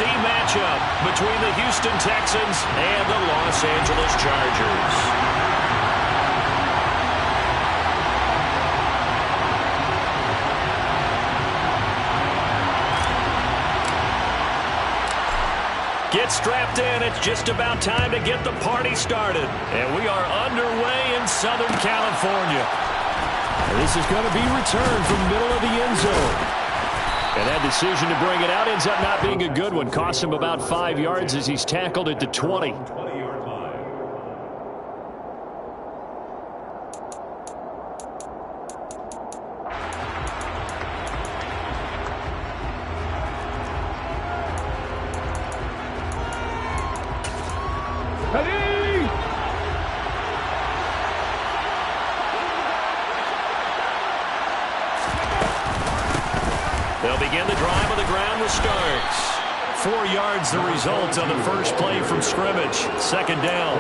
AFC matchup between the Houston Texans and the Los Angeles Chargers. Get strapped in. It's just about time to get the party started. And we are underway in Southern California. And this is going to be returned from middle of the end zone. And that decision to bring it out ends up not being a good one. Cost him about 5 yards as he's tackled at the 20. They'll begin the drive on the ground with Starks. 4 yards the result on the first play from scrimmage. Second down.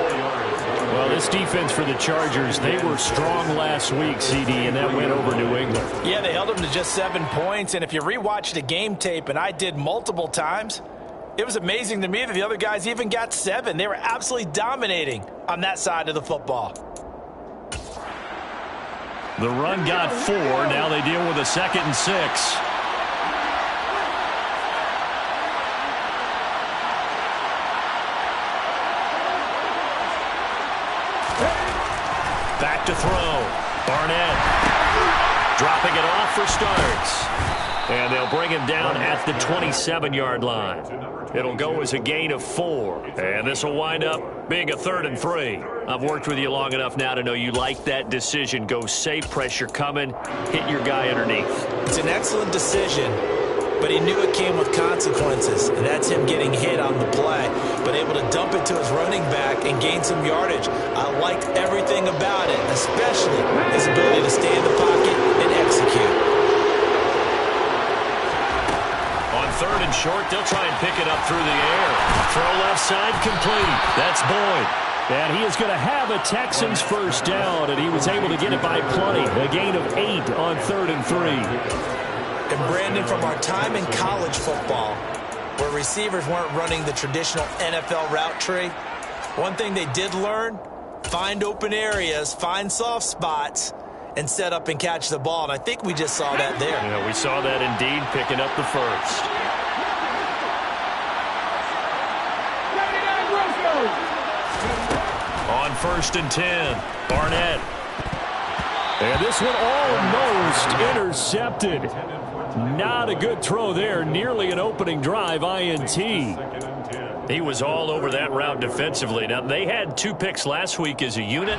Well, this defense for the Chargers, they were strong last week, CD, and that went over New England. Yeah, they held them to just 7 points, and if you rewatch the game tape, and I did multiple times, it was amazing to me that the other guys even got 7. They were absolutely dominating on that side of the football. The run got 4. Now they deal with a 2nd and 6. Back to throw. Barnett dropping it off for Starks. And they'll bring him down at the 27-yard line. It'll go as a gain of 4. And this will wind up being a 3rd and 3. I've worked with you long enough now to know you like that decision. Go safe, pressure coming, hit your guy underneath. It's an excellent decision, but he knew it came with consequences, and that's him getting hit on the play, but able to dump it to his running back and gain some yardage. I liked everything about it, especially his ability to stay in the pocket and execute. On 3rd and short, they'll try and pick it up through the air. Throw left side, complete. That's Boyd. And he is going to have a Texans first down, and he was able to get it by plenty. A gain of 8 on 3rd and 3. And Brandon, from our time in college football, where receivers weren't running the traditional NFL route tree, one thing they did learn, find open areas, find soft spots, and set up and catch the ball. And I think we just saw that there. Yeah, we saw that indeed, picking up the first. On 1st and 10, Barnett. And this one almost intercepted. Not a good throw there. Nearly an opening drive INT. He was all over that route defensively. Now, they had 2 picks last week as a unit.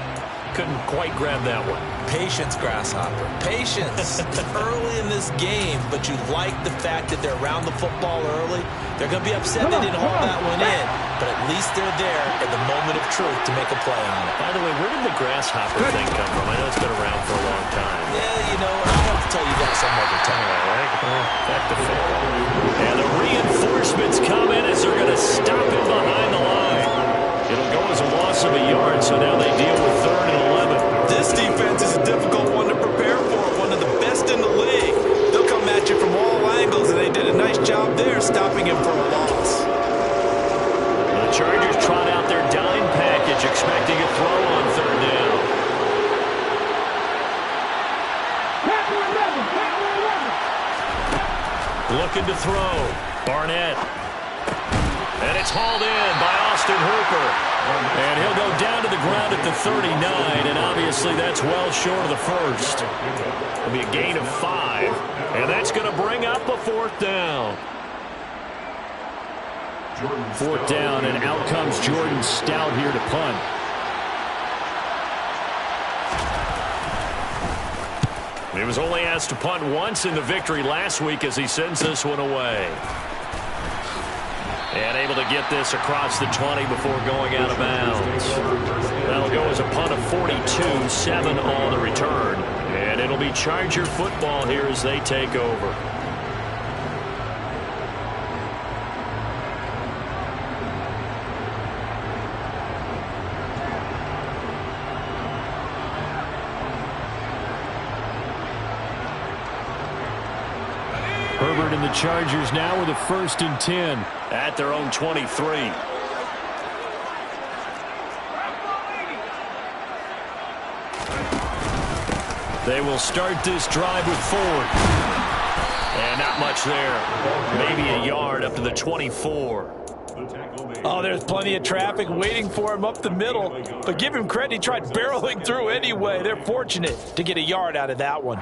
Couldn't quite grab that one. Patience, Grasshopper. Patience. Early in this game, but you like the fact that they're around the football early. They're going to be upset they didn't hold that one in, but at least they're there at the moment of truth to make a play on it. By the way, where did the Grasshopper thing come from? I know it's been around for a long time. Yeah, you know, I'll have to tell you that some other time. All right. Back to football. And the reinforcements come in as they're going to stop him behind the line. It'll go as a loss of a yard, so now they deal with 3rd and 11. This defense is a difficult one to prepare for, one of the best in the league. They'll come at you from all angles, and they did a nice job there stopping him for a loss. The Chargers trot out their dime package, expecting a throw on 3rd down. Looking to throw. Barnett. And it's hauled in by Austin Hooper. And he'll go down to the ground at the 39, and obviously that's well short of the first. It'll be a gain of 5, and that's going to bring up a 4th down. 4th down, and out comes Jordan Stout here to punt. He was only asked to punt once in the victory last week as he sends this one away. And able to get this across the 20 before going out of bounds. That'll go as a punt of 42, 7 on the return. And it'll be Charger football here as they take over. Herbert in And the Chargers now with a 1st and 10 at their own 23. They will start this drive with Ford. And not much there. Maybe a yard up to the 24. Oh, there's plenty of traffic waiting for him up the middle. But give him credit, he tried barreling through anyway. They're fortunate to get a yard out of that one.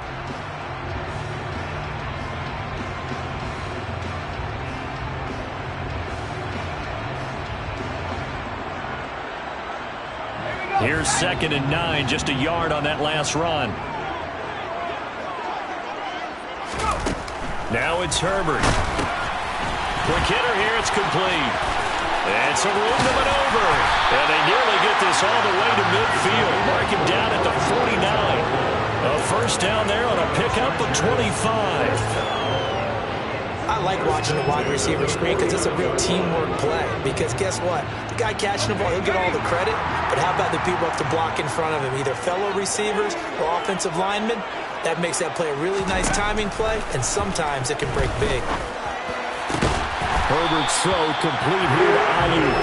Here's 2nd and 9, just a yard on that last run. Now it's Herbert. Quick hitter here, it's complete. And some room to maneuver. And they nearly get this all the way to midfield. Mark him down at the 49. A 1st down there on a pickup of 25. I like watching the wide receiver screen because it's a real teamwork play. Because guess what? The guy catching the ball, he'll get all the credit. But how about the people up to block in front of him? Either fellow receivers or offensive linemen. That makes that play a really nice timing play, and sometimes it can break big. Herbert's throw complete here to Ayuk.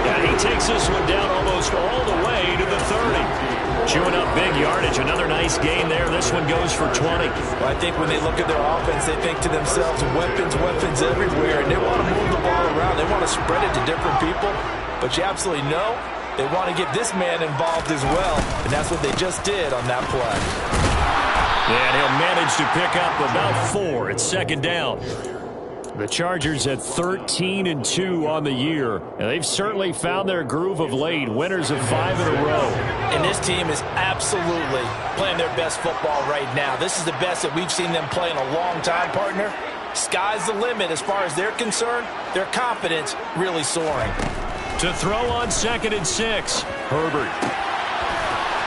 Yeah, he takes this one down almost all the way to the 30. Chewing up big yardage. Another nice gain there. This one goes for 20. Well, I think when they look at their offense, they think to themselves, weapons, weapons everywhere, and they want to move the ball around. They want to spread it to different people, but you absolutely know they want to get this man involved as well, and that's what they just did on that play. And he'll manage to pick up about 4. It's 2nd down. The Chargers at 13 and 2 on the year. And they've certainly found their groove of late. Winners of 5 in a row. And this team is absolutely playing their best football right now. This is the best that we've seen them play in a long time, partner. Sky's the limit as far as they're concerned. Their confidence really soaring. To throw on 2nd and 6. Herbert.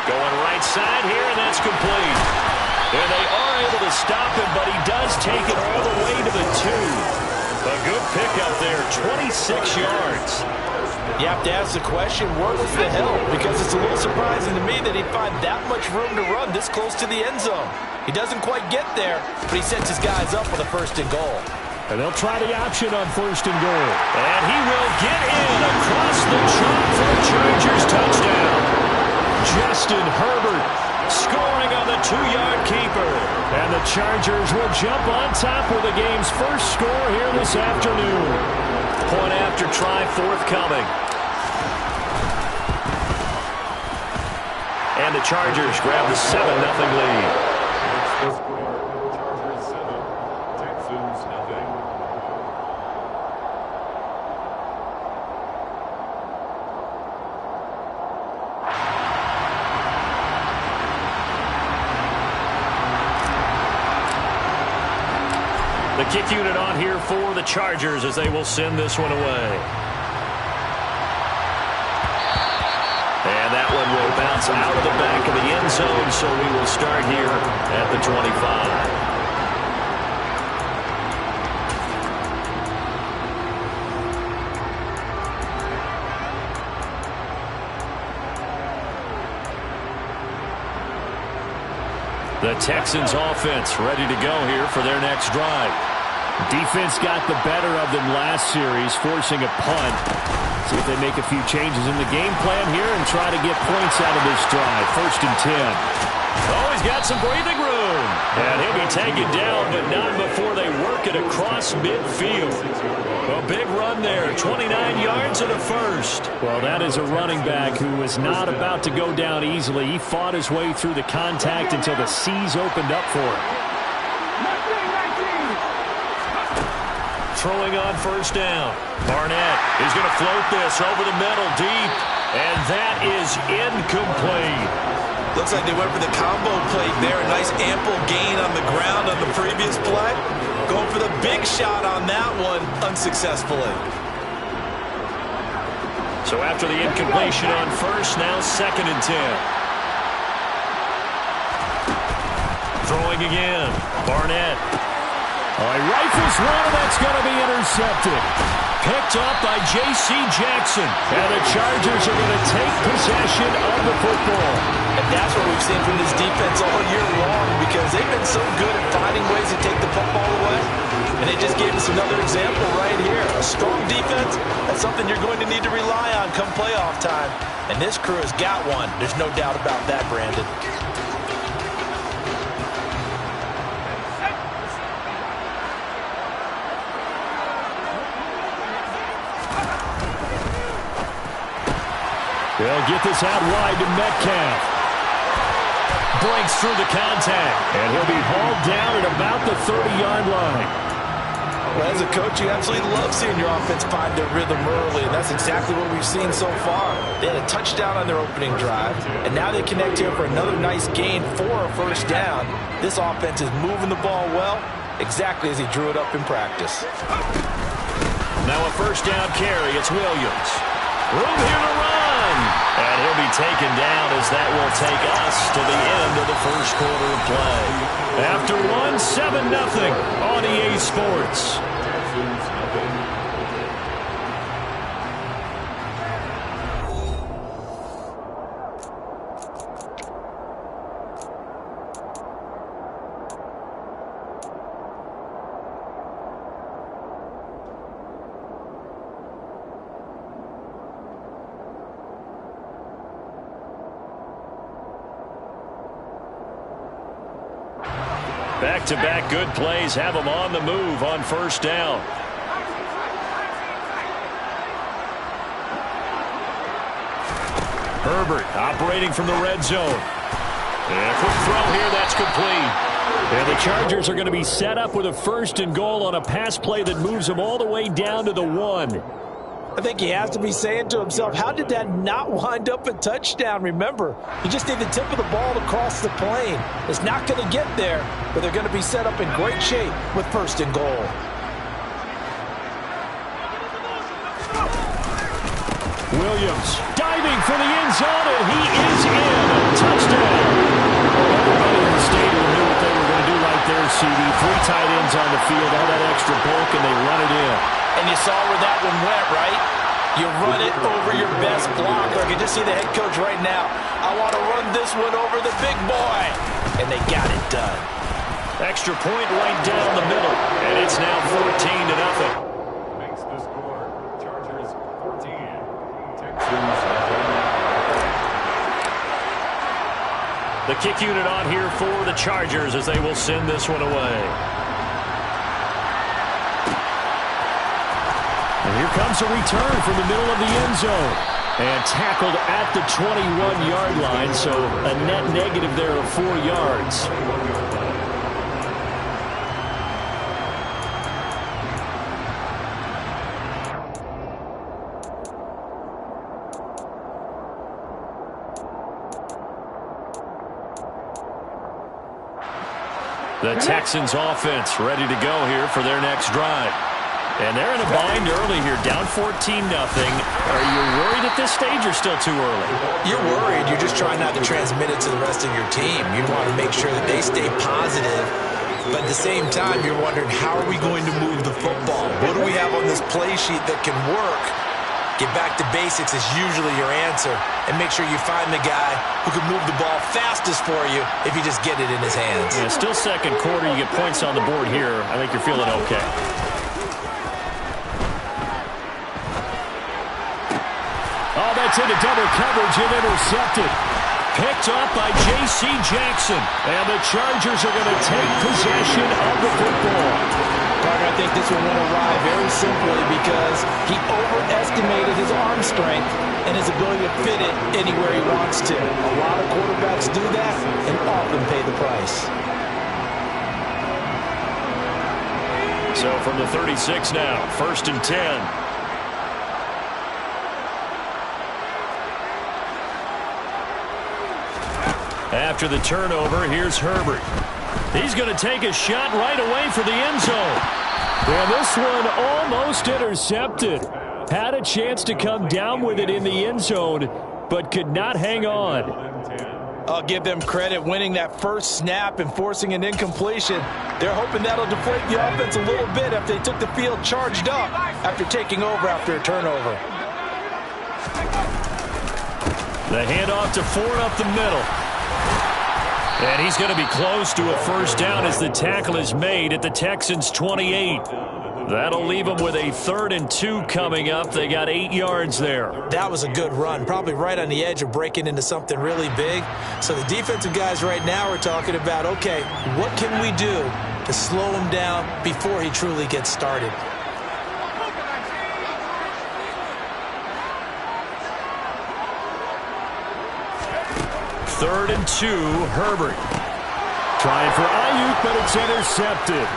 Going right side here, and that's complete. And they are able to stop him, but he does take it all the way to the 2. A good pickup there, 26 yards. You have to ask the question, where was the help? Because it's a little surprising to me that he'd find that much room to run this close to the end zone. He doesn't quite get there, but he sets his guys up for the 1st and goal. And they'll try the option on 1st and goal. And he will get in across the chalk for a Chargers touchdown. Justin Herbert scoring on the 2-yard keeper. And the Chargers will jump on top with the game's first score here this afternoon. Point after try forthcoming. And the Chargers grab the 7-0 lead. Chargers 7, Texans 0. The kick unit on here for the Chargers as they will send this one away. And that one will bounce out of the back of the end zone, so we will start here at the 25. The Texans offense ready to go here for their next drive. Defense got the better of them last series, forcing a punt. See if they make a few changes in the game plan here and try to get points out of this drive. 1st and 10. Oh, he's got some breathing room. And he'll be taken down, but not before they work it across midfield. A big run there, 29 yards and a 1st. Well, that is a running back who is not about to go down easily. He fought his way through the contact until the seas opened up for him. Throwing on 1st down. Barnett is going to float this over the middle deep. And that is incomplete. Looks like they went for the combo play there. A nice ample gain on the ground on the previous play. Going for the big shot on that one unsuccessfully. So after the incompletion on 1st, now 2nd and 10. Throwing again. Barnett. Oh, he rifles one, and that's going to be intercepted. Picked up by J.C. Jackson. And the Chargers are going to take possession of the football. And that's what we've seen from this defense all year long, because they've been so good at finding ways to take the football away. And they just gave us another example right here. A strong defense, that's something you're going to need to rely on come playoff time. And this crew has got one. There's no doubt about that, Brandon. They'll get this out wide to Metcalf. Breaks through the contact. And he'll be hauled down at about the 30-yard line. Well, as a coach, you absolutely love seeing your offense find their rhythm early, and that's exactly what we've seen so far. They had a touchdown on their opening drive, and now they connect here for another nice gain for a first down. This offense is moving the ball well, exactly as he drew it up in practice. Now a first down carry. It's Williams. Room here to run. And he'll be taken down as that will take us to the end of the first quarter of play. After one, 7-0 on EA Sports. Texans, nothing. Back-to-back good plays have them on the move on first down. Herbert operating from the red zone. And a quick throw here, that's complete. And the Chargers are going to be set up with a first and goal on a pass play that moves them all the way down to the 1. I think he has to be saying to himself, how did that not wind up a touchdown? Remember, you just need the tip of the ball to cross the plane. It's not going to get there, but they're going to be set up in great shape with first and goal. Williams diving for the end zone, and he is in. Touchdown. Everybody in the stadium knew what they were going to do right there, CD. 3 tight ends on the field, all that extra bulk, and they run it in. And you saw where that one went, right? You run it over your best blocker. I can just see the head coach right now. I want to run this one over the big boy. And they got it done. Extra point right down the middle. And it's now 14-0. Makes the score. Chargers 14. Texans nothing. The kick unit on here for the Chargers as they will send this one away. And here comes a return from the middle of the end zone. And tackled at the 21-yard line, so a net negative there of 4 yards. The Texans offense ready to go here for their next drive. And they're in a bind early here, down 14-0. Are you worried at this stage or still too early? You're worried. You're just trying not to transmit it to the rest of your team. You want to make sure that they stay positive. But at the same time, you're wondering, how are we going to move the football? What do we have on this play sheet that can work? Get back to basics is usually your answer. And make sure you find the guy who can move the ball fastest for you if you just get it in his hands. Yeah, still second quarter. You get points on the board here. I think you're feeling okay. Oh, that's into double coverage and intercepted. Picked up by J.C. Jackson. And the Chargers are going to take possession of the football. Carter, I think this one went awry very simply because he overestimated his arm strength and his ability to fit it anywhere he wants to. A lot of quarterbacks do that and often pay the price. So from the 36 now, 1st and 10. After the turnover, here's Herbert. He's going to take a shot right away for the end zone. And this one almost intercepted. Had a chance to come down with it in the end zone, but could not hang on. I'll give them credit winning that first snap and forcing an incompletion. They're hoping that'll deflate the offense a little bit if they took the field charged up after taking over after a turnover. The handoff to Ford up the middle. And he's going to be close to a first down as the tackle is made at the Texans' 28. That'll leave them with a 3rd and 2 coming up. They got 8 yards there. That was a good run, probably right on the edge of breaking into something really big. So the defensive guys right now are talking about, okay, what can we do to slow him down before he truly gets started? Third and 2, Herbert. Trying for Ayuk, but it's intercepted.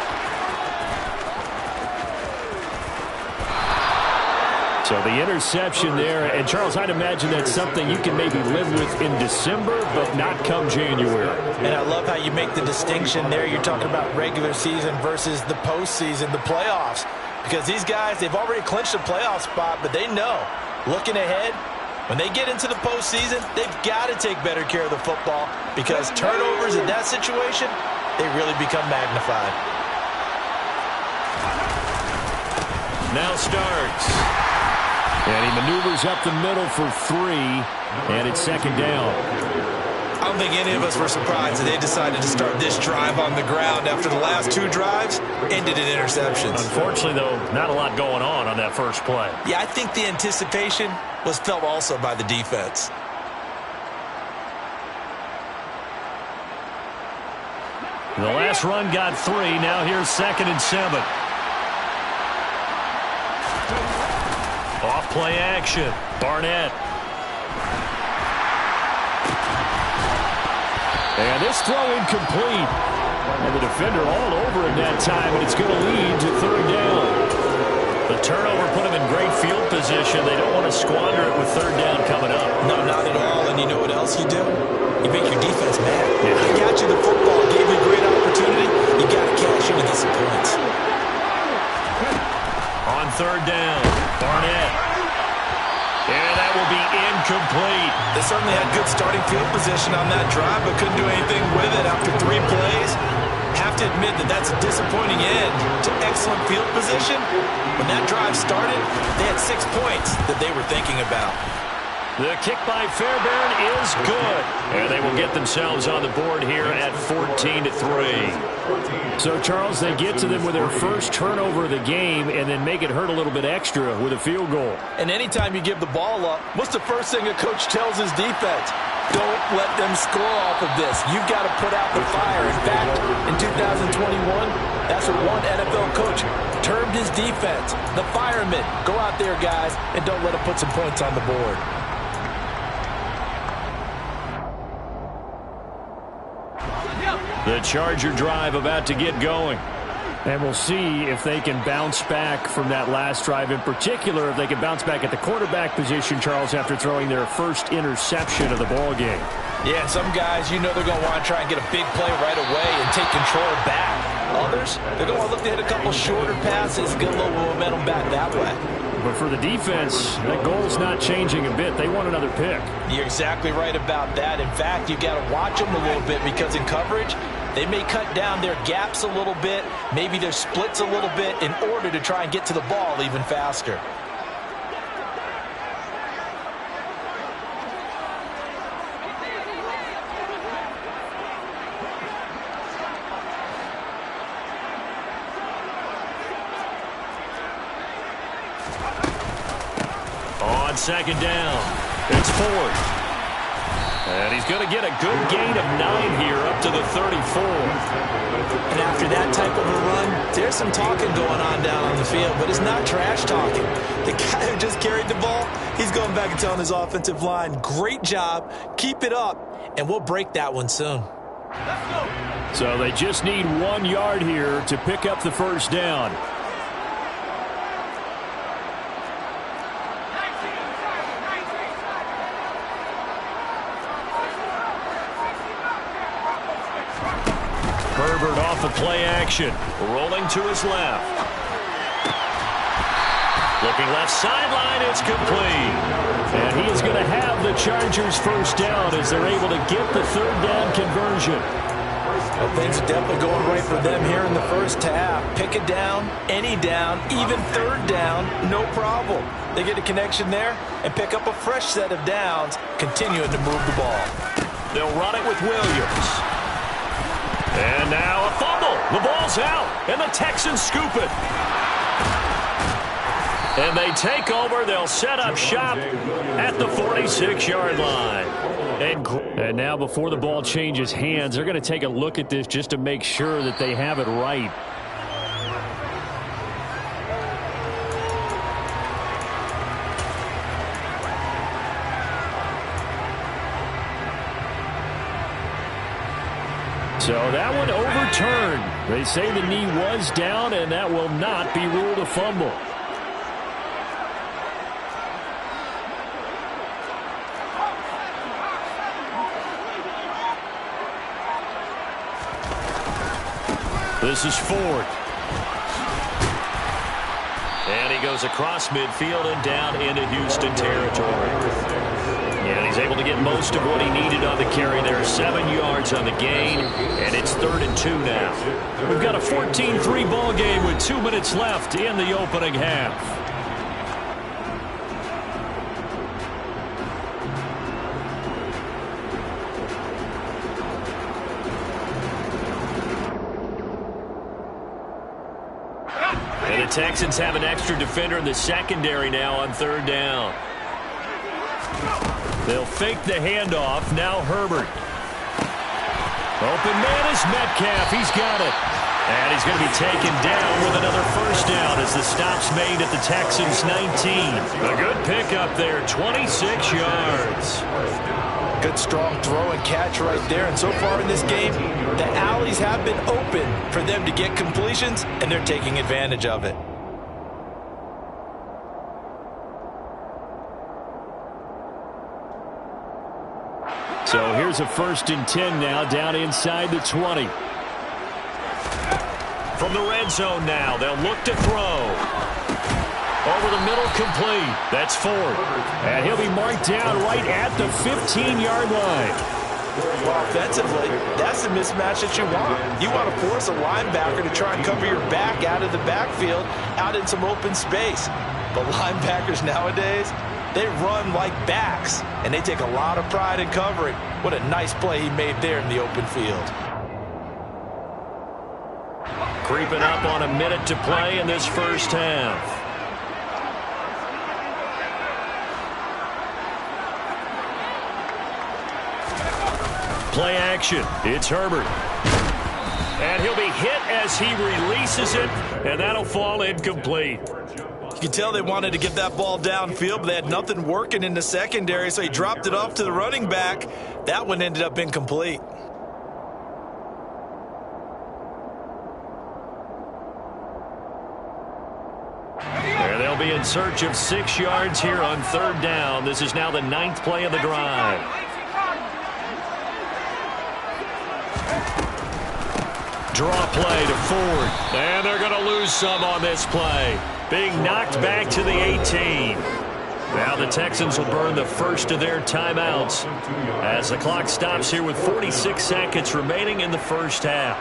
So the interception there, and Charles, I'd imagine that's something you can maybe live with in December, but not come January. And I love how you make the distinction there. You're talking about regular season versus the postseason, the playoffs. Because these guys, they've already clinched a playoff spot, but they know, looking ahead, when they get into the postseason, they've got to take better care of the football because turnovers in that situation, they really become magnified. Now starts. And he maneuvers up the middle for 3, and it's 2nd down. I don't think any of us were surprised that they decided to start this drive on the ground after the last 2 drives ended in interceptions. Unfortunately, though, not a lot going on that first play. Yeah, I think the anticipation was felt also by the defense. The last run got 3. Now here's 2nd and 7. Off play action. Barnett. And this throw incomplete. And the defender all over him that time, and it's going to lead to 3rd down. The turnover put him in great field position. They don't want to squander it with 3rd down coming up. No, not at all. And you know what else you do? You make your defense mad. Yeah. I got you the football, gave you a great opportunity. You got to cash in to get some points. On 3rd down, Barnett. And that will be incomplete. They certainly had good starting field position on that drive, but couldn't do anything with it after 3 plays. Have to admit that that's a disappointing end to excellent field position. When that drive started, they had 6 points that they were thinking about. The kick by Fairbairn is good. And they will get themselves on the board here at 14-3. So, Charles, they get to them with their first turnover of the game and then make it hurt a little bit extra with a field goal. And anytime you give the ball up, what's the first thing a coach tells his defense? Don't let them score off of this. You've got to put out the fire. In fact, in 2021, that's what one NFL coach termed his defense. The firemen. Go out there, guys, and don't let them put some points on the board. The Charger drive about to get going. And we'll see if they can bounce back from that last drive. In particular, if they can bounce back at the quarterback position, Charles, after throwing their first interception of the ball game. Yeah, and some guys, you know they're going to want to try and get a big play right away and take control back. Others, they're going to want to look to hit a couple shorter passes, get a little momentum back that way. But for the defense, that goal's not changing a bit. They want another pick. You're exactly right about that. In fact, you've got to watch them a little bit because in coverage, they may cut down their gaps a little bit, maybe their splits a little bit in order to try and get to the ball even faster. On 2nd down, it's Ford. And he's going to get a good gain of 9 here up to the 34. And after that type of a run, there's some talking going on down on the field, but it's not trash talking. The guy who just carried the ball, he's going back and telling his offensive line, great job, keep it up, and we'll break that one soon. So they just need 1 yard here to pick up the first down. Herbert off of play action, rolling to his left. Looking left sideline, it's complete. And he is going to have the Chargers first down as they're able to get the third down conversion. Well, things are definitely going right for them here in the first half. Pick a down, any down, even third down, no problem. They get a connection there and pick up a fresh set of downs, continuing to move the ball. They'll run it with Williams. And now a fumble. The ball's out, and the Texans scoop it. And they take over. They'll set up shop at the 46-yard line. And now before the ball changes hands, they're going to take a look at this just to make sure that they have it right. So that one overturned. They say the knee was down, and that will not be ruled a fumble. This is Ford. And he goes across midfield and down into Houston territory. And he's able to get most of what he needed on the carry there. 7 yards on the gain, and it's 3rd and 2 now. We've got a 14-3 ball game with 2 minutes left in the opening half. And the Texans have an extra defender in the secondary now on 3rd down. They'll fake the handoff. Now Herbert. Open man is Metcalf. He's got it. And he's going to be taken down with another first down as the stop's made at the Texans' 19. A good pickup there, 26 yards. Good strong throw and catch right there. And so far in this game, the alleys have been open for them to get completions, and they're taking advantage of it. So here's a 1st and 10 now, down inside the 20. From the red zone now, they'll look to throw. Over the middle, complete. That's Ford. And he'll be marked down right at the 15-yard line. Well, offensively, that's the mismatch that you want. You want to force a linebacker to try and cover your back out of the backfield, out in some open space. But linebackers nowadays, they run like backs, and they take a lot of pride in covering. What a nice play he made there in the open field. Creeping up on a minute to play in this first half. Play action. It's Herbert. And he'll be hit as he releases it, and that'll fall incomplete. You can tell they wanted to get that ball downfield, but they had nothing working in the secondary, so he dropped it off to the running back. That one ended up incomplete. And they'll be in search of 6 yards here on 3rd down. This is now the 9th play of the drive. Draw play to Ford. And they're going to lose some on this play. Being knocked back to the 18. Now the Texans will burn the first of their timeouts as the clock stops here with 46 seconds remaining in the first half.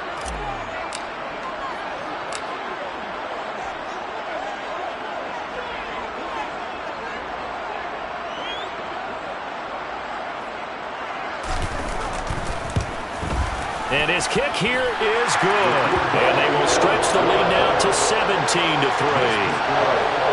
And his kick here is good. And they will stretch the lead now to 17-3.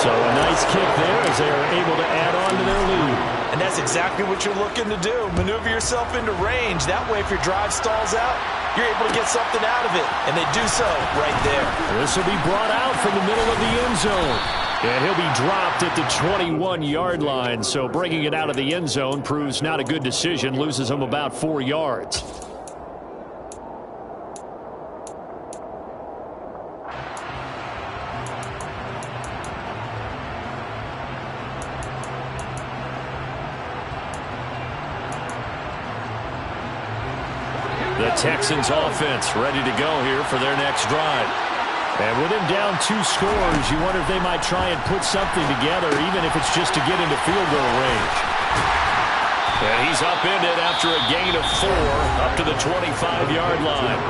So a nice kick there as they are able to add on to their lead. And that's exactly what you're looking to do. Maneuver yourself into range. That way, if your drive stalls out, you're able to get something out of it. And they do so right there. This will be brought out from the middle of the end zone. And he'll be dropped at the 21-yard line. So bringing it out of the end zone proves not a good decision. Loses him about 4 yards. The Texans offense ready to go here for their next drive. And with him down 2 scores, you wonder if they might try and put something together, even if it's just to get into field goal range. And he's upended after a gain of 4 up to the 25-yard line.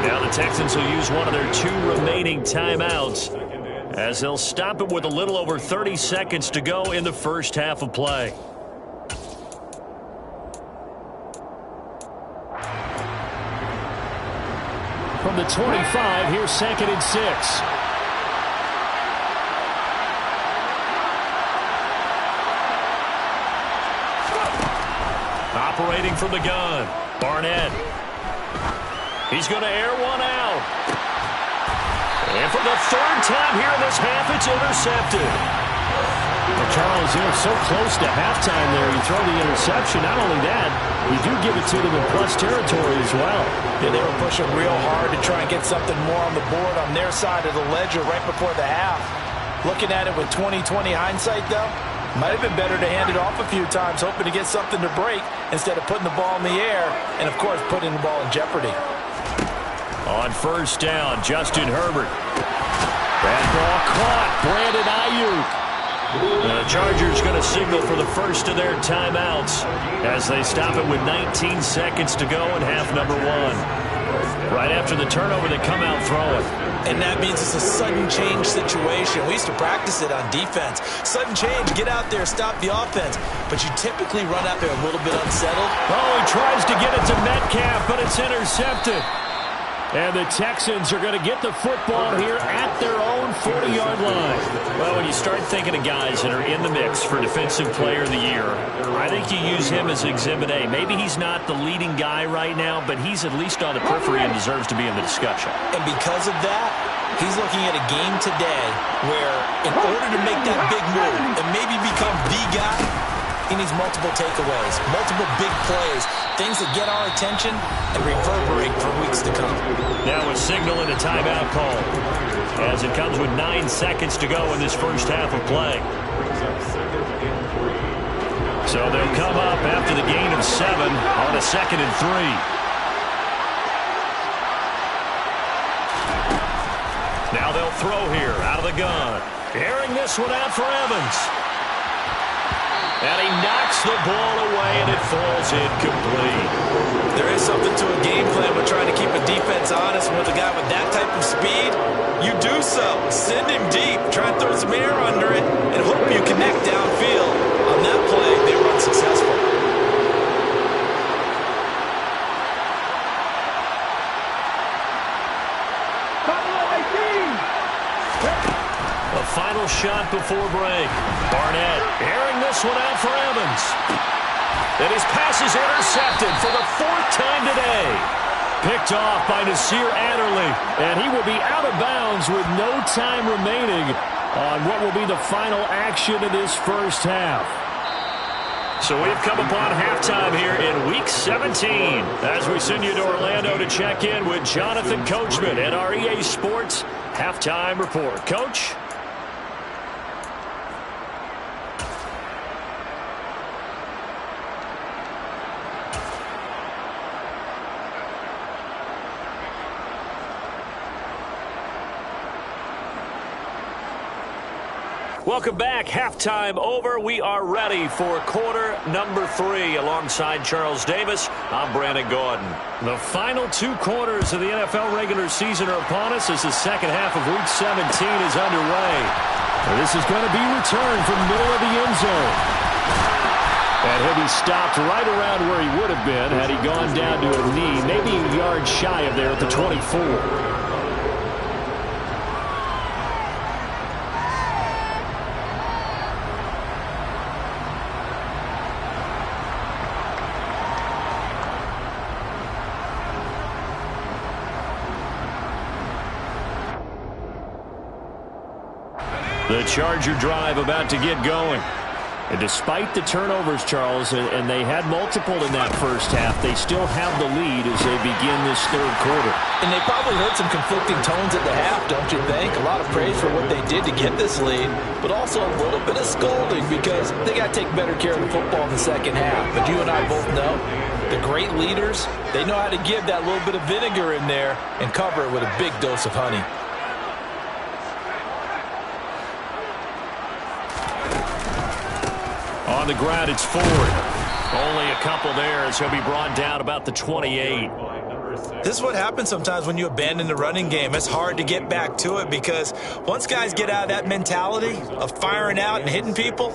Now the Texans will use one of their 2 remaining timeouts as they'll stop it with a little over 30 seconds to go in the first half of play. From the 25, here's 2nd and 6. Operating from the gun, Barnett. He's going to air one out. And for the 3rd time here in this half, it's intercepted. Well, Charles, so close to halftime there. You throw the interception. Not only that, you do give it to them in plus territory as well. Yeah, they were pushing real hard to try and get something more on the board on their side of the ledger right before the half. Looking at it with 20/20 hindsight, though, might have been better to hand it off a few times, hoping to get something to break instead of putting the ball in the air and, of course, putting the ball in jeopardy. On 1st down, Justin Herbert. That ball caught. Brandon Ayuk. The Chargers going to signal for the first of their timeouts as they stop it with 19 seconds to go in half number 1. Right after the turnover, they come out throwing. And that means it's a sudden change situation. We used to practice it on defense. Sudden change, get out there, stop the offense. But you typically run out there a little bit unsettled. Oh, he tries to get it to Metcalf, but it's intercepted. And the Texans are going to get the football here at their own 40-yard line. Well, when you start thinking of guys that are in the mix for Defensive Player of the Year, I think you use him as Exhibit A. Maybe he's not the leading guy right now, but he's at least on the periphery and deserves to be in the discussion. And because of that, he's looking at a game today where in order to make that big move and maybe become the guy, he needs multiple takeaways, multiple big plays, things that get our attention and reverberate for weeks to come. Now a signal and a timeout call as it comes with 9 seconds to go in this first half of play. So they'll come up after the gain of 7 on a 2nd and 3. Now they'll throw here out of the gun. Airing this one out for Evans. And he knocks the ball away, and it falls incomplete. There is something to a game plan with trying to keep a defense honest. With a guy with that type of speed, you do so. Send him deep, try and throw some air under it, and hope you connect downfield. On that play, they were unsuccessful. A final shot before break. Barnett airing this one out for Evans. And his pass is intercepted for the 4th time today. Picked off by Nasir Adderley. And he will be out of bounds with no time remaining on what will be the final action of this first half. So we've come upon halftime here in Week 17 as we send you to Orlando to check in with Jonathan Coachman at our EA Sports Halftime Report. Coach? Welcome back. Halftime over. We are ready for quarter number 3 alongside Charles Davis. I'm Brandon Gordon. The final 2 quarters of the NFL regular season are upon us as the second half of Week 17 is underway. This is going to be returned from the middle of the end zone. And he'll be stopped right around where he would have been had he gone down to a knee, maybe a yard shy of there at the 24. The Charger drive about to get going. And despite the turnovers, Charles, and they had multiple in that first half, they still have the lead as they begin this 3rd quarter. And they probably heard some conflicting tones at the half, don't you think? A lot of praise for what they did to get this lead, but also a little bit of scolding because they got to take better care of the football in the second half. But you and I both know the great leaders, they know how to give that little bit of vinegar in there and cover it with a big dose of honey. On the ground, it's Ford. Only a couple there as he'll be brought down about the 28. This is what happens sometimes when you abandon the running game. It's hard to get back to it because once guys get out of that mentality of firing out and hitting people,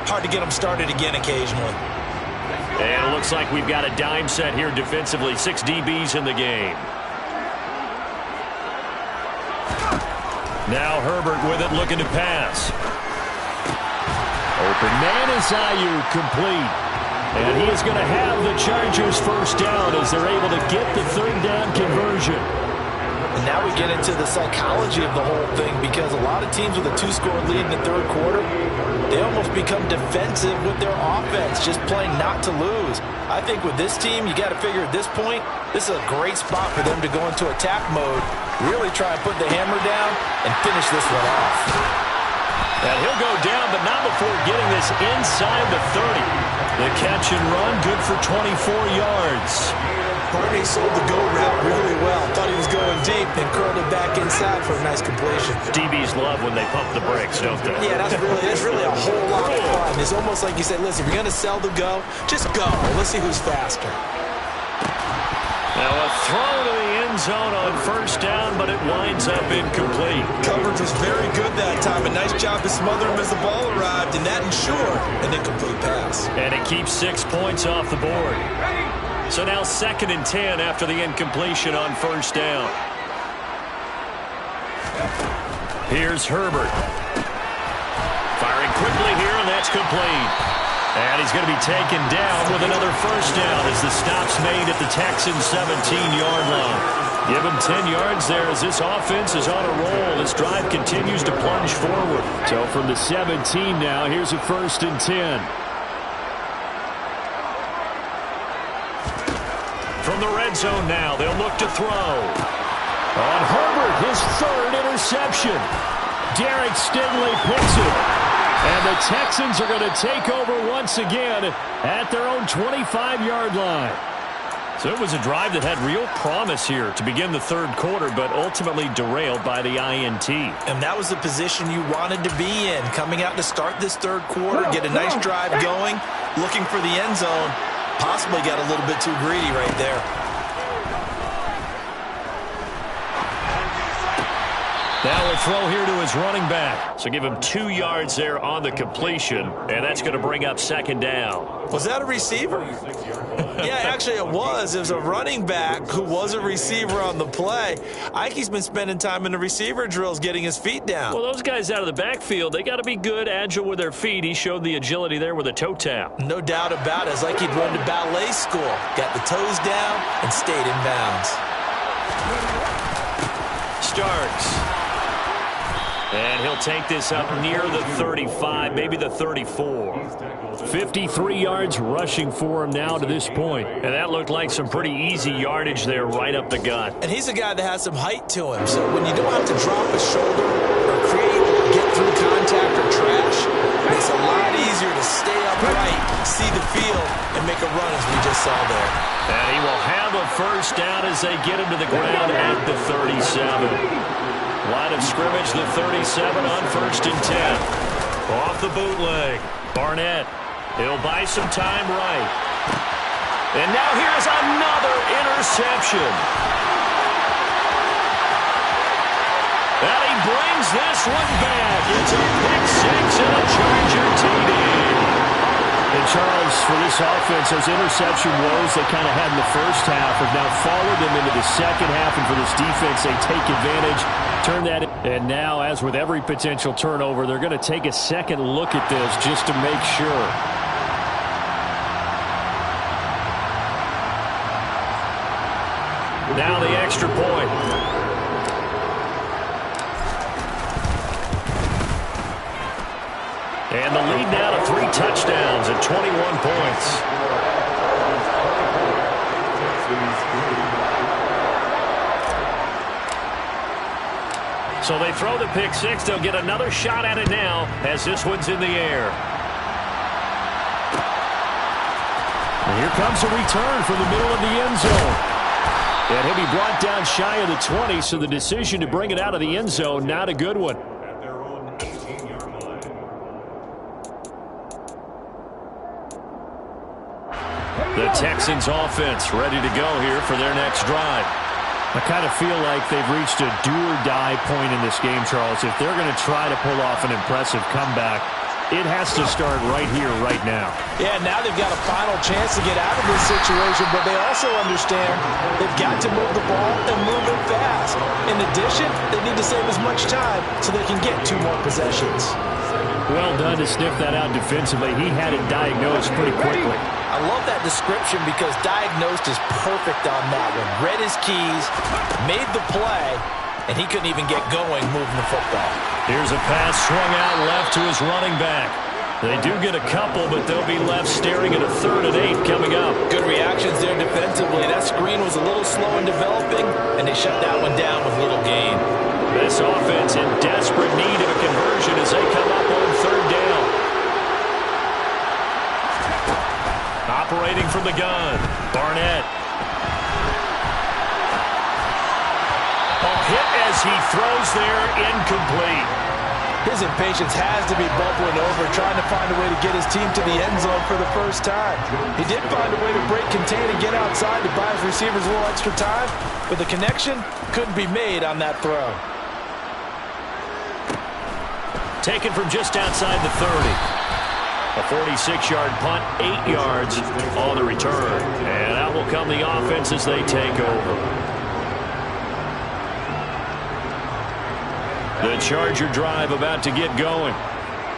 hard to get them started again occasionally. And it looks like we've got a dime set here defensively. 6 DBs in the game. Now Herbert with it, looking to pass. Open man is Ayuk, complete. And he is going to have the Chargers first down as they're able to get the third down conversion. And now we get into the psychology of the whole thing because a lot of teams with a 2-score lead in the third quarter, they almost become defensive with their offense, just playing not to lose. I think with this team, you got to figure at this point, this is a great spot for them to go into attack mode, really try and put the hammer down and finish this one off. And he'll go down, but not before getting this inside the 30. The catch and run, good for 24 yards. Barney sold the go route really well. Thought he was going deep, then curled it back inside for a nice completion. DBs love when they pump the brakes, don't they? Yeah, that's really a whole lot of fun. It's almost like you said, listen, if you're going to sell the go, just go. Let's see who's faster. Now a throw to the end zone on first down, but it winds up incomplete. Coverage was very good that time. A nice job to smother him as the ball arrived, and that ensured an incomplete pass. And it keeps 6 points off the board. So now 2nd and 10 after the incompletion on first down. Here's Herbert. Firing quickly here, and that's complete. And he's going to be taken down with another first down as the stop's made at the Texans' 17-yard line. Give him 10 yards there as this offense is on a roll. This drive continues to plunge forward. So from the 17 now, here's a 1st and 10. From the red zone now, they'll look to throw. On Herbert, his 3rd interception. Derek Stingley picks it. And the Texans are going to take over once again at their own 25-yard line. So it was a drive that had real promise here to begin the third quarter, but ultimately derailed by the INT. And that was the position you wanted to be in, coming out to start this third quarter, get a nice drive going, looking for the end zone. Possibly got a little bit too greedy right there. Now a throw here to his running back. So give him 2 yards there on the completion, and that's going to bring up 2nd down. Was that a receiver? Yeah, actually it was. It was a running back who was a receiver on the play. Ike's been spending time in the receiver drills getting his feet down. Well, those guys out of the backfield, they got to be good, agile with their feet. He showed the agility there with a toe tap. No doubt about it. It's like he'd run to ballet school. Got the toes down and stayed in bounds. Starks. And he'll take this up near the 35, maybe the 34. 53 yards rushing for him now to this point. And that looked like some pretty easy yardage there right up the gut. And he's a guy that has some height to him. So when you don't have to drop a shoulder or get through contact or trash, it's a lot easier to stay upright, see the field, and make a run as we just saw there. And he will have a first down as they get him to the ground at the 37. Line of scrimmage, the 37 on 1st and 10. Off the bootleg. Barnett. He'll buy some time right. And now here's another interception. And he brings this one back. It's a pick 6 and a Charger TD. And Charles, for this offense, those interception woes they kind of had in the first half have now followed them into the second half. And for this defense, they take advantage, turn that in. And now, as with every potential turnover, they're going to take a second look at this just to make sure. Now the extra point. And the lead now to 3 touchdowns and 21 points. So they throw the pick 6. They'll get another shot at it now as this one's in the air. And here comes a return from the middle of the end zone. And he'll be brought down shy of the 20, so the decision to bring it out of the end zone, not a good one. The Texans offense ready to go here for their next drive. I kind of feel like they've reached a do-or-die point in this game, Charles. If they're going to try to pull off an impressive comeback, it has to start right here, right now. Yeah, now they've got a final chance to get out of this situation, but they also understand they've got to move the ball and move it fast. In addition, they need to save as much time so they can get 2 more possessions. Well done to sniff that out defensively. He had it diagnosed pretty quickly. I love that description because diagnosed is perfect on that one. Read his keys, made the play, and he couldn't even get going moving the football. Here's a pass swung out left to his running back. They do get a couple, but they'll be left staring at a 3rd and 8 coming up. Good reactions there defensively. That screen was a little slow in developing, and they shut that one down with little gain. This offense in desperate need of a conversion as they come up on 3rd down. Operating from the gun, Barnett. Hit as he throws there, incomplete. His impatience has to be bubbling over, trying to find a way to get his team to the end zone for the first time. He did find a way to break contain and get outside to buy his receivers a little extra time, but the connection couldn't be made on that throw. Taken from just outside the 30. A 46-yard punt, 8 yards on the return. And out will come the offense as they take over. The Charger drive about to get going.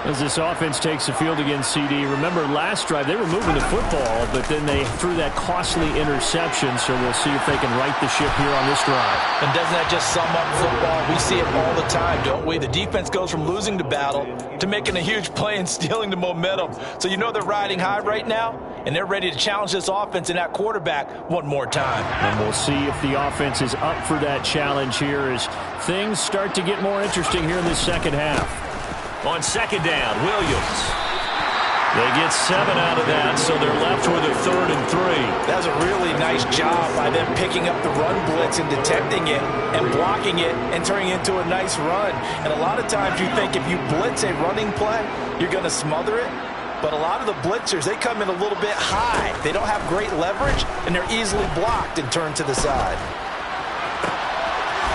As this offense takes the field against CD, remember last drive they were moving the football, but then they threw that costly interception, so we'll see if they can right the ship here on this drive. And doesn't that just sum up football? We see it all the time, don't we? The defense goes from losing the battle to making a huge play and stealing the momentum. So you know they're riding high right now, and they're ready to challenge this offense and that quarterback one more time. And we'll see if the offense is up for that challenge here as things start to get more interesting here in this second half. On 2nd down, Williams. They get 7 out of that, so they're left with a 3rd and 3. That was a really nice job by them picking up the run blitz and detecting it and blocking it and turning it into a nice run. And a lot of times you think if you blitz a running play, you're going to smother it. But a lot of the blitzers, they come in a little bit high. They don't have great leverage, and they're easily blocked and turned to the side.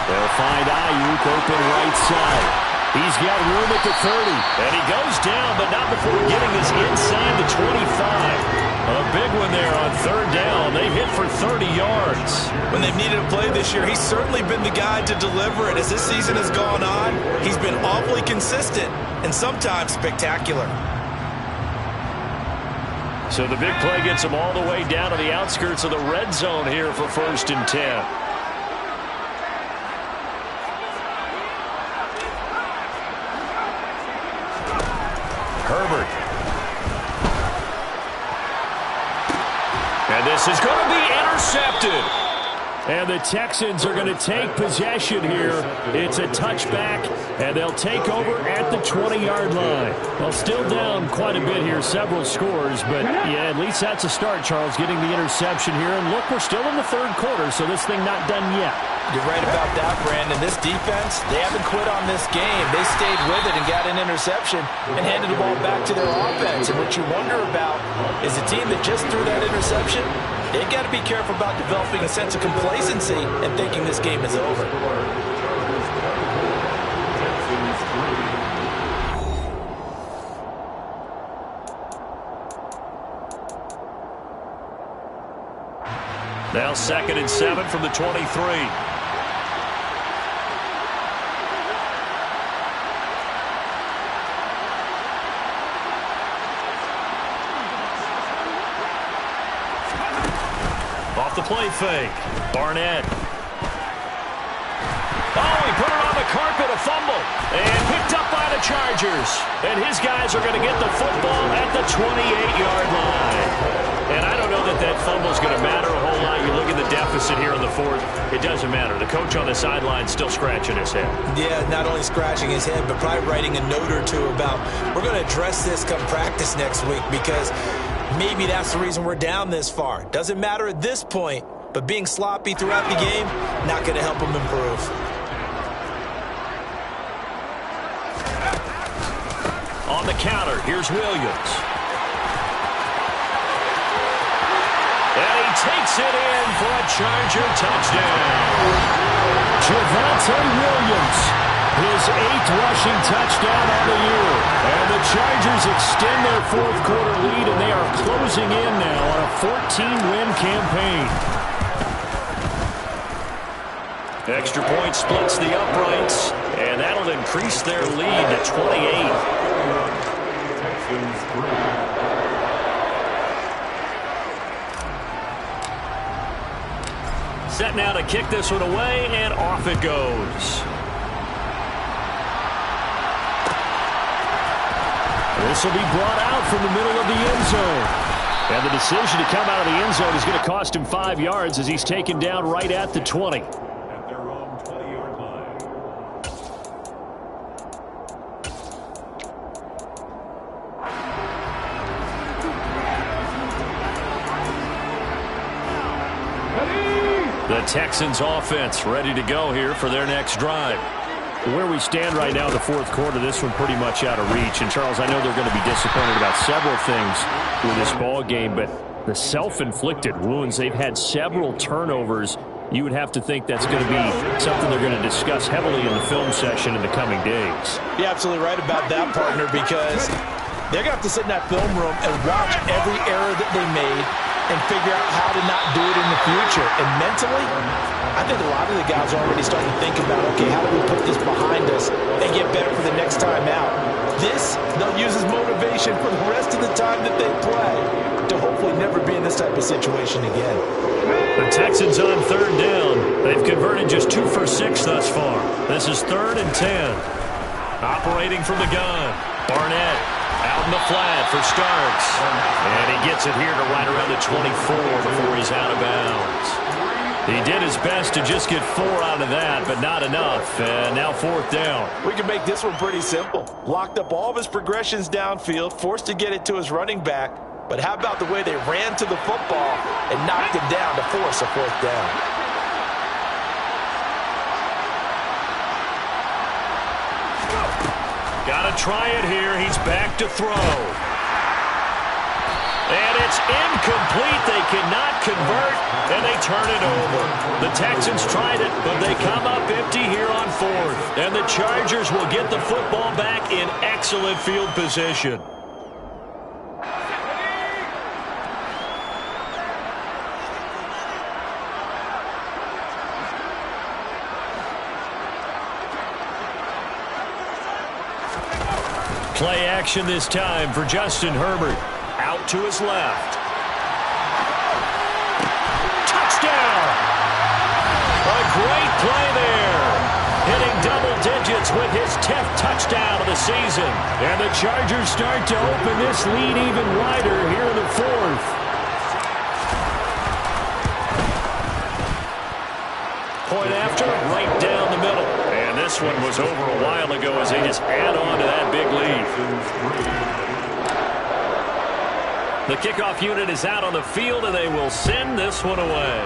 They'll find Ayuk open right side. He's got room at the 30. And he goes down, but not before getting his inside the 25. A big one there on 3rd down. They hit for 30 yards. When they've needed a play this year, he's certainly been the guy to deliver it. As this season has gone on, he's been awfully consistent and sometimes spectacular. So the big play gets them all the way down to the outskirts of the red zone here for 1st and 10. Herbert. And this is going to be intercepted. And the Texans are going to take possession here. It's a touchback, and they'll take over at the 20-yard line. Well, still down quite a bit here, several scores, but yeah, at least that's a start, Charles, getting the interception here. And look, we're still in the 3rd quarter, so this thing not done yet. You're right about that, Brandon. This defense, they haven't quit on this game. They stayed with it and got an interception and handed the ball back to their offense. And what you wonder about is a team that just threw that interception, they've got to be careful about developing a sense of complacency and thinking this game is over. Now 2nd and 7 from the 23. Off the play fake. Barnett. Oh, he put it on the carpet, a fumble. And picked up by the Chargers. And his guys are going to get the football at the 28-yard line. And I don't know that that fumble is going to matter a whole lot. You look at the deficit here in the 4th. It doesn't matter. The coach on the sideline still scratching his head. Yeah, not only scratching his head, but probably writing a note or two about, we're going to address this come practice next week because maybe that's the reason we're down this far. Doesn't matter at this point, but being sloppy throughout the game, not going to help him improve. On the counter, here's Williams. takes it in for a Charger touchdown. Javonte Williams, his 8th rushing touchdown on the year. And the Chargers extend their fourth-quarter lead, and they are closing in now on a 14-win campaign. Extra point splits the uprights, and that'll increase their lead to 28. Texans 3. Set now to kick this one away, and off it goes. This will be brought out from the middle of the end zone. And the decision to come out of the end zone is going to cost him 5 yards as he's taken down right at the 20. At their own 20-yard line. The Texans offense ready to go here for their next drive. Where we stand right now in the fourth quarter, this one pretty much out of reach. And, Charles, I know they're going to be disappointed about several things with this ball game, but the self-inflicted wounds, they've had several turnovers. You would have to think that's going to be something they're going to discuss heavily in the film session in the coming days. You're absolutely right about that, partner, because they're going to have to sit in that film room and watch every error that they made and figure out how to not do it in the future. And mentally, I think a lot of the guys are already starting to think about, okay, how do we put this behind us and get better for the next time out? This, they'll use as motivation for the rest of the time that they play to hopefully never be in this type of situation again. The Texans on third down. They've converted just 2 for 6 thus far. This is 3rd and 10. Operating from the gun. Barnett. Out in the flat for Starks. And he gets it here to right around the 24 before he's out of bounds. He did his best to just get 4 out of that, but not enough. And now 4th down. We can make this one pretty simple. Locked up all of his progressions downfield, forced to get it to his running back. But how about the way they ran to the football and knocked him down to force a 4th down? Got to try it here. He's back to throw. And it's incomplete. They cannot convert, and they turn it over. The Texans tried it, but they come up empty here on 4th. And the Chargers will get the football back in excellent field position. Play action this time for Justin Herbert. Out to his left. Touchdown! A great play there. Hitting double digits with his 10th touchdown of the season. And the Chargers start to open this lead even wider here in the 4th. Point after, right down the middle. And this one was over a while ago as they just add on to that big lead. The kickoff unit is out on the field, and they will send this one away.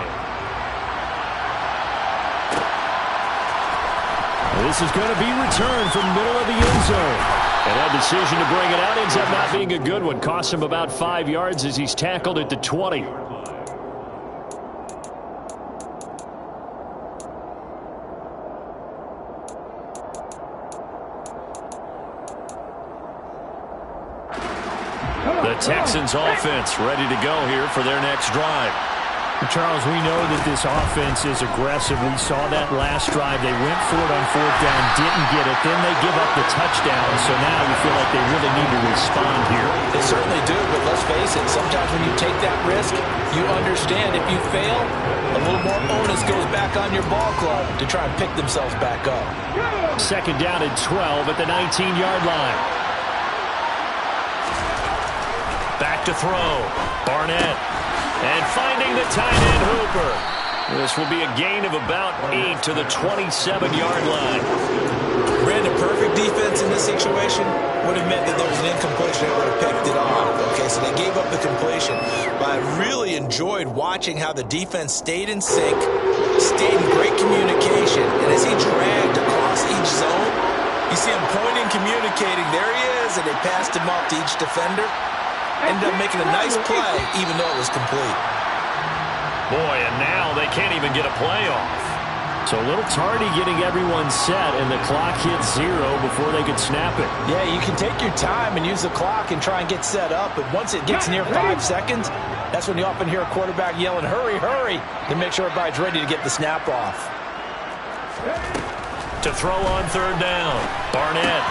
This is going to be returned from the middle of the end zone. And that decision to bring it out ends up not being a good one. Costs him about 5 yards as he's tackled at the 20. The Texans offense ready to go here for their next drive. Charles, we know that this offense is aggressive. We saw that last drive. They went for it on 4th down, didn't get it. Then they give up the touchdown. So now you feel like they really need to respond here. They certainly do, but let's face it. Sometimes when you take that risk, you understand if you fail, a little more onus goes back on your ball club to try and pick themselves back up. 2nd down and 12 at the 19-yard line. Back to throw. Barnett. And finding the tight end Hooper. This will be a gain of about 8 to the 27-yard line. Brandon, perfect defense in this situation would have meant that there was an incompletion that would have picked it off. Okay, so they gave up the completion. But I really enjoyed watching how the defense stayed in sync, stayed in great communication. And as he dragged across each zone, you see him pointing, communicating. There he is, and they passed him off to each defender. Ended up making a nice play, even though it was complete. Boy, and now they can't even get a play off. So a little tardy getting everyone set, and the clock hits 0 before they could snap it. Yeah, you can take your time and use the clock and try and get set up, but once it gets near 5 seconds, that's when you often hear a quarterback yelling, hurry, hurry, to make sure everybody's ready to get the snap off. To throw on 3rd down, Barnett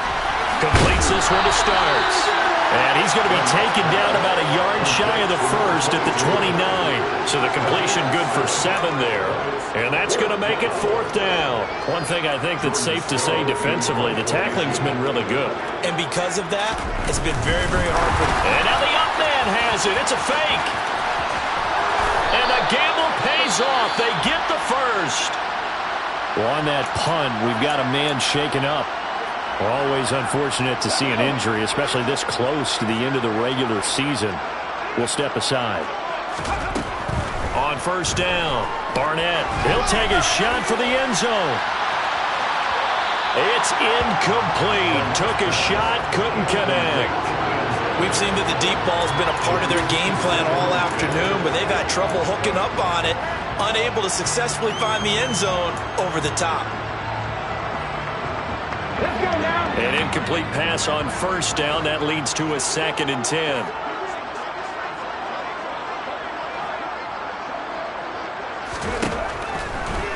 completes this one to Starks. And he's going to be taken down about a yard shy of the first at the 29. So the completion good for 7 there. And that's going to make it 4th down. One thing I think that's safe to say defensively, the tackling's been really good. And because of that, it's been very, very hard for them. And now the up man has it. It's a fake. And the gamble pays off. They get the first. Well, on that punt, we've got a man shaken up. Always unfortunate to see an injury, especially this close to the end of the regular season. We'll step aside. On 1st down, Barnett. He'll take a shot for the end zone. It's incomplete. Took a shot, couldn't connect. We've seen that the deep ball's been a part of their game plan all afternoon, but they've had trouble hooking up on it, unable to successfully find the end zone over the top. An incomplete pass on 1st down. That leads to a 2nd and 10.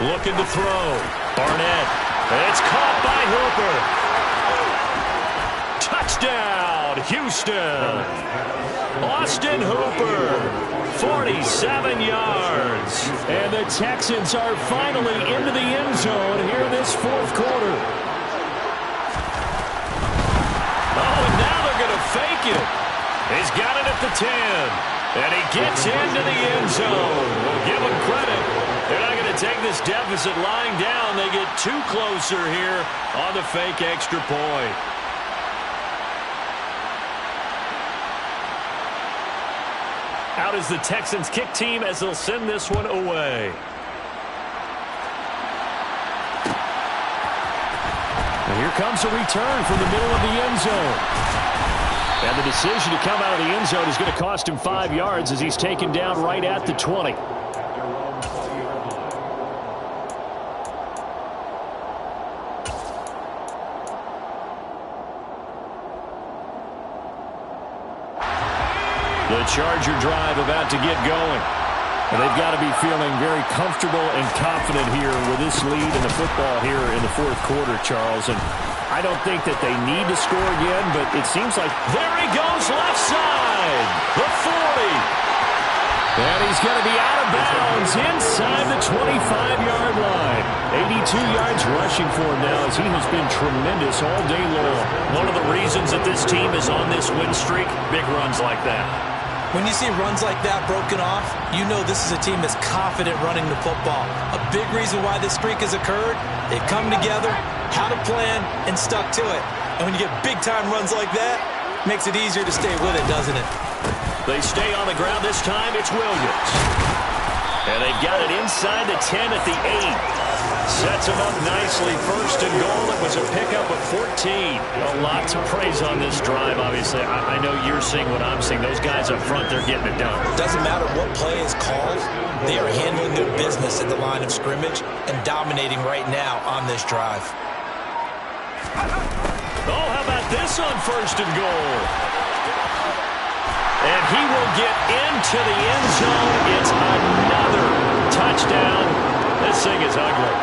Looking to throw. Barnett. It's caught by Hooper. Touchdown, Houston. Austin Hooper, 47 yards. And the Texans are finally into the end zone here this 4th quarter. Fake it. He's got it at the 10. And he gets into the end zone. We'll give him credit. They're not going to take this deficit lying down. They get 2 closer here on the fake extra point. Out is the Texans kick team as they'll send this one away. And here comes a return from the middle of the end zone. And the decision to come out of the end zone is going to cost him 5 yards as he's taken down right at the 20. The Charger drive about to get going. And they've got to be feeling very comfortable and confident here with this lead in the football here in the 4th quarter, Charles. And I don't think that they need to score again, but it seems like there he goes left side, the 40. And he's going to be out of bounds inside the 25-yard line. 82 yards rushing for him now as he has been tremendous all day long. One of the reasons that this team is on this win streak, big runs like that. When you see runs like that broken off, you know this is a team that's confident running the football. A big reason why this streak has occurred, they've come together, had a plan, and stuck to it. And when you get big-time runs like that, it makes it easier to stay with it, doesn't it? They stay on the ground this time. It's Williams. And they've got it inside the 10 at the 8. Sets him up nicely. 1st and goal. It was a pickup of 14. A lot to praise on this drive, obviously. I know you're seeing what I'm seeing. Those guys up front, they're getting it done. Doesn't matter what play is called. They are handling their business at the line of scrimmage and dominating right now on this drive. Oh, how about this on 1st and goal? And he will get into the end zone. It's another touchdown. This thing is ugly.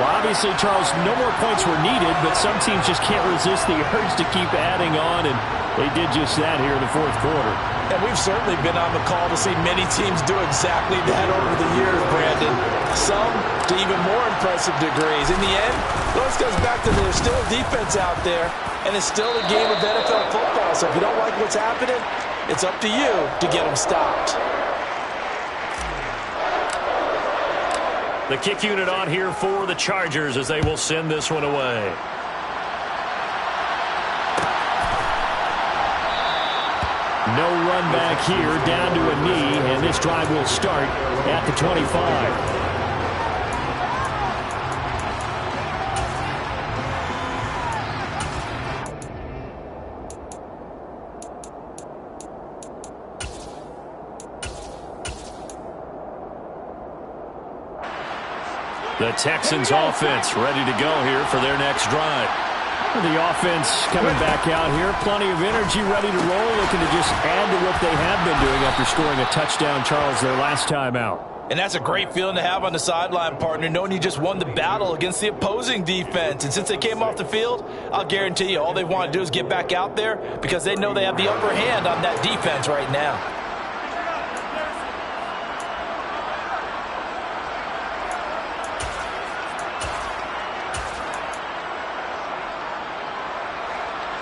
Well, obviously, Charles, no more points were needed, but some teams just can't resist the urge to keep adding on, and they did just that here in the 4th quarter. And we've certainly been on the call to see many teams do exactly that over the years, Brandon. Some to even more impressive degrees. In the end, this goes back to there's still a defense out there, and it's still a game of NFL football. So if you don't like what's happening, it's up to you to get them stopped. The kick unit on here for the Chargers as they will send this one away. No run back here, down to a knee, and this drive will start at the 25. The Texans offense ready to go here for their next drive. The offense coming back out here. Plenty of energy, ready to roll, looking to just add to what they have been doing after scoring a touchdown, Charles, their last time out. And that's a great feeling to have on the sideline, partner, knowing you just won the battle against the opposing defense. And since they came off the field, I'll guarantee you all they want to do is get back out there because they know they have the upper hand on that defense right now.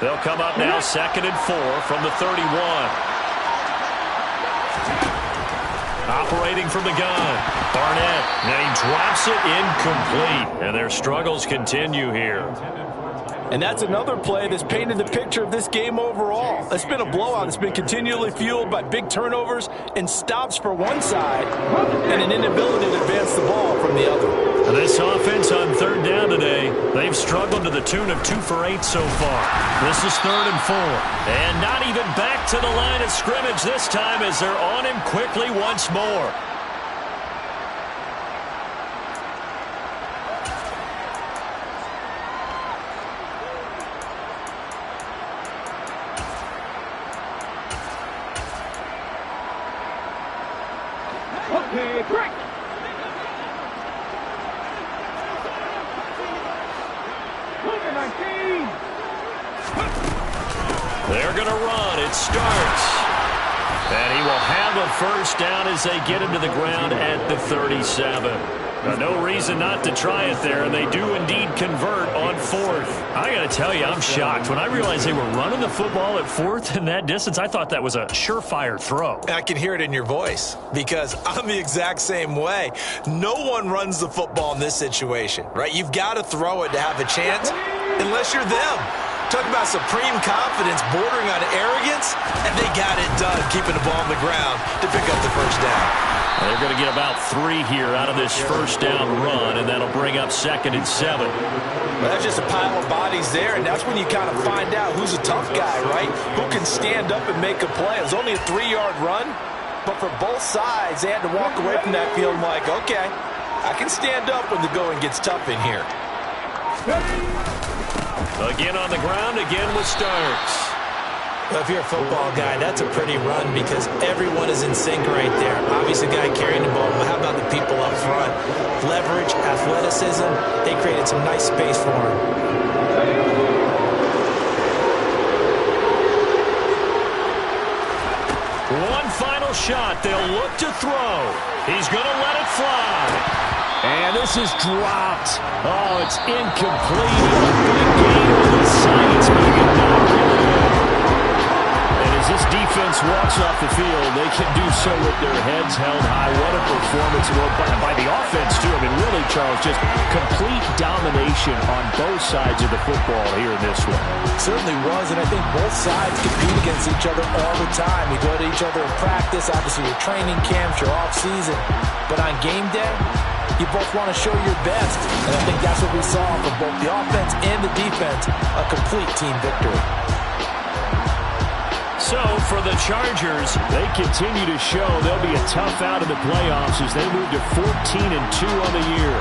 They'll come up now 2nd and 4 from the 31. Operating from the gun, Barnett, and he drops it incomplete. And their struggles continue here. And that's another play that's painted the picture of this game overall. It's been a blowout. It's been continually fueled by big turnovers and stops for one side and an inability to advance the ball from the other. This offense on 3rd down today, they've struggled to the tune of 2 for 8 so far. This is 3rd and 4. And not even back to the line of scrimmage this time as they're on him quickly once more. Okay, break. They're going to run. It starts. And he will have a first down as they get into the ground at the 37. Now, no reason not to try it there, and they do indeed convert on 4th. I got to tell you, I'm shocked. When I realized they were running the football at 4th in that distance, I thought that was a surefire throw. I can hear it in your voice because I'm the exact same way. No one runs the football in this situation, right? You've got to throw it to have a chance unless you're them. Talk about supreme confidence bordering on arrogance, and they got it done keeping the ball on the ground to pick up the first down. They're going to get about 3 here out of this first down run, and that'll bring up 2nd and 7. Well, that's just a pile of bodies there, and that's when you kind of find out who's a tough guy, right? Who can stand up and make a play. It was only a 3-yard run, but for both sides, they had to walk away from that field like, okay, I can stand up when the going gets tough in here. Again on the ground, again with Starks. Well, if you're a football guy, that's a pretty run because everyone is in sync right there. Obviously, the guy carrying the ball, but how about the people up front? Leverage, athleticism, they created some nice space for him. One final shot. They'll look to throw. He's going to let it fly. And this is dropped. Oh, it's incomplete. A good game on the science, but he got knocked really good. And as this defense walks off the field, they can do so with their heads held high. What a performance by the offense, too. I mean, really, Charles, just complete domination on both sides of the football here in this one. Certainly was, and I think both sides compete against each other all the time. You go to each other in practice, obviously your training camps, your off-season. But on game day, you both want to show your best, and I think that's what we saw from both the offense and the defense, a complete team victory. So, for the Chargers, they continue to show they'll be a tough out in the playoffs as they move to 14-2 on the year.